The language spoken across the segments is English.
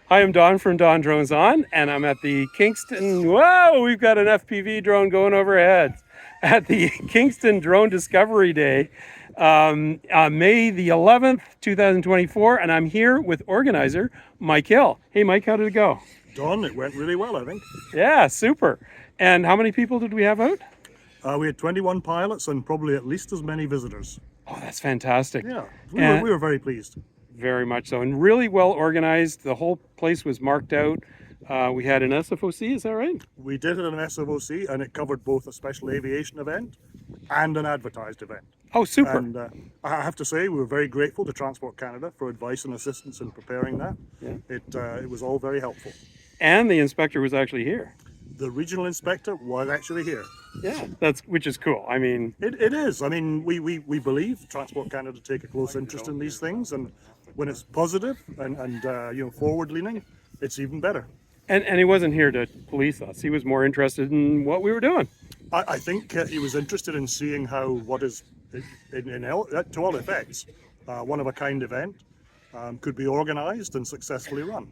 Hi, I'm Don from DonDronesOn, and I'm at the Kingston. Whoa, we've got an FPV drone going overhead at the Kingston Drone Discovery Day, May the 11th, 2024, and I'm here with organizer Mike Hill. Hey, Mike, how did it go? Don, it went really well, I think. Yeah, super. And how many people did we have out? We had 21 pilots and probably at least as many visitors. Oh, that's fantastic. Yeah, And- we were very pleased. Very much so, and really well organized. The whole place was marked out. We had an SFOC, is that right? We did it in an SFOC and it covered both a special aviation event and an advertised event. Oh, super. And I have to say, we were very grateful to Transport Canada for advice and assistance in preparing that. Yeah. It was all very helpful. And the inspector was actually here. The regional inspector was actually here. Yeah, which is cool. I mean, it is. I mean, we believe Transport Canada take a close interest in these things, and when it's positive and forward leaning, it's even better. and he wasn't here to police us. He was more interested in what we were doing. I think he was interested in seeing how what is, to all effects, one of a kind event could be organized and successfully run.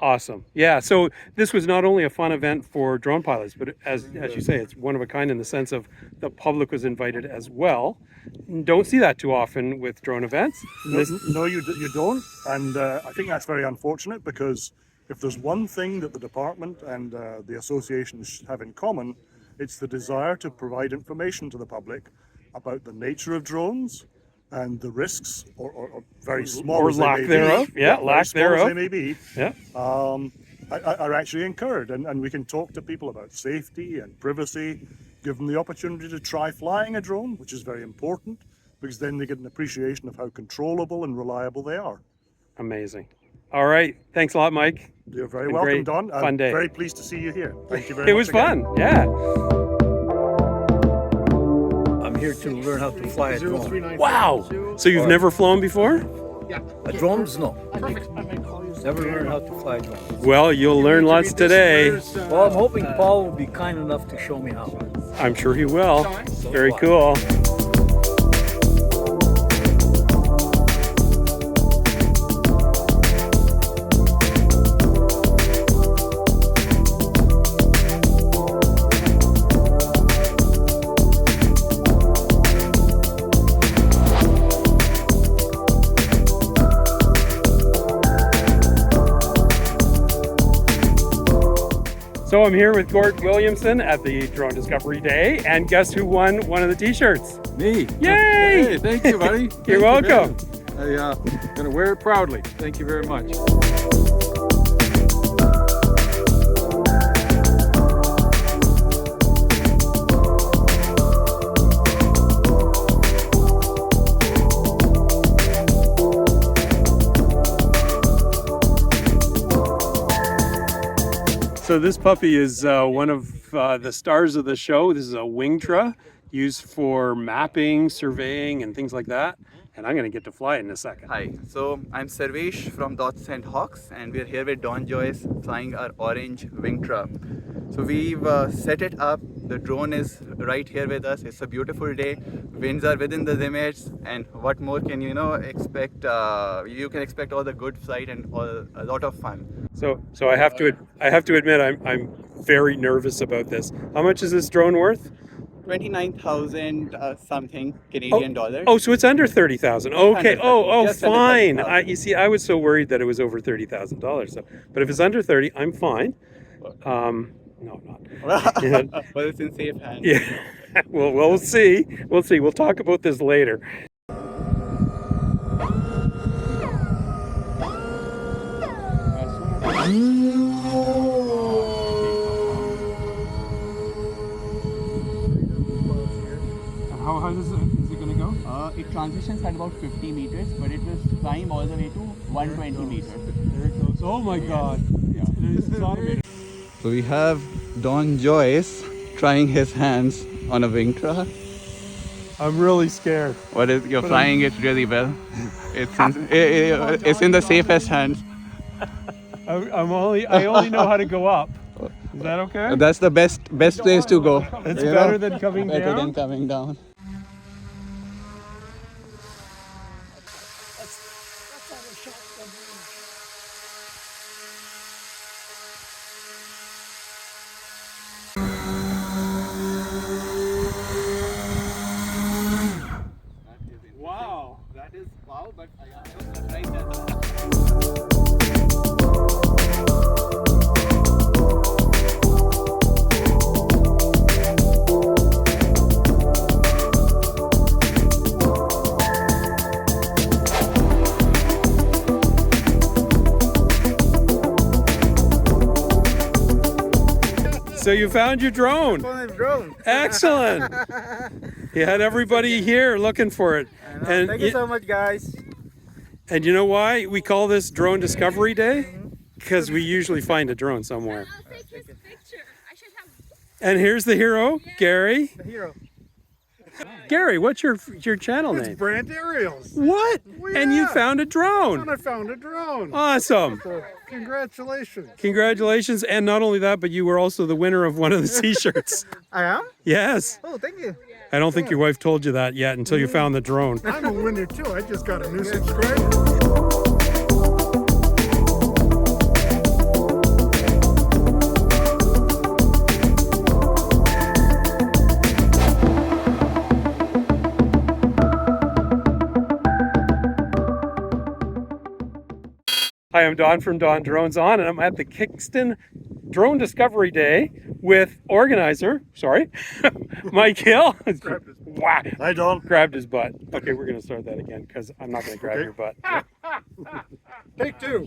Awesome. Yeah, so this was not only a fun event for drone pilots, but as you say, it's one of a kind in the sense of the public was invited as well. Don't see that too often with drone events. No, you don't, and I think that's very unfortunate, because if there's one thing that the department and the associations have in common, it's the desire to provide information to the public about the nature of drones and the risks, or very small or as they lack may thereof. be, Yeah, very lack small as thereof. they may be, Yeah. are actually incurred, and we can talk to people about safety and privacy, give them the opportunity to try flying a drone, which is very important, because then they get an appreciation of how controllable and reliable they are. Amazing. All right. Thanks a lot, Mike. You're very A welcome, great, Don. fun I'm day. very pleased to see you here. Thank you very much. It was again. fun. Yeah. I'm here to learn how to fly a drone. Wow. So you've never flown before? A drones? No. Never learned how to fly a drone. Well, you'll learn lots today. Well, I'm hoping Paul will be kind enough to show me how. I'm sure he will. Very cool. So I'm here with Gord Williamson at the Drone Discovery Day, and guess who won one of the t-shirts? Me. Yay! Hey, thank you, buddy. You're welcome. I'm gonna wear it proudly. Thank you very much. So this puppy is one of the stars of the show. This is a Wingtra used for mapping, surveying, and things like that. And I'm going to get to fly it in a second. Hi, so I'm Sarvesh from Dots and Hawks, and we're here with Don Joyce flying our orange Wingtra. So we've set it up. The drone is right here with us. It's a beautiful day. Winds are within the limits, and what more can you expect? You can expect all the good flight and a lot of fun. So I have to admit I'm very nervous about this. How much is this drone worth? 29,000 something Canadian dollars. Oh, so it's under 30,000. Okay. Under 30, Oh, just under fine. 30,000. You see, I was so worried that it was over $30,000. So, but if it's under 30, I'm fine. No, I'm not. Yeah. Well, it's in safe hands. Yeah. Well, we'll see. We'll see. We'll talk about this later. How is it going to go? It transitions at about 50 meters, but it will climb all the way to 120 meters. There it goes. Oh my God. Yeah, this is automated. So we have Don Joyce trying his hands on a Wingtra. I'm really scared. You're flying it really well. It's in the safest hands. I only know how to go up. Is that okay? That's the best place to go. It's better than coming Better down. than coming down. So you found your drone. Drone. Excellent. You had everybody here looking for it. And Thank you so much, guys. And you know why we call this Drone Discovery Day? Because we usually find a drone somewhere. I'll take his picture. I should have. And here's the hero, Gary. The hero. Gary, what's your channel name? Brand Aerials. What? And you yeah. found a drone. And I found a drone. Awesome. So, congratulations. Congratulations. And not only that, but you were also the winner of one of the t-shirts. I am? Yes. Oh, thank you. I don't think your wife told you that yet until you found the drone. I'm a winner too. I just got a new subscriber. Hi, I'm Don from DonDronesOn, and I'm at the Kingston Drone Discovery Day with organizer, Mike Hill. Wow. Hi, Don. Grabbed his butt. Okay, we're going to start that again because I'm not going to grab your butt. Take two.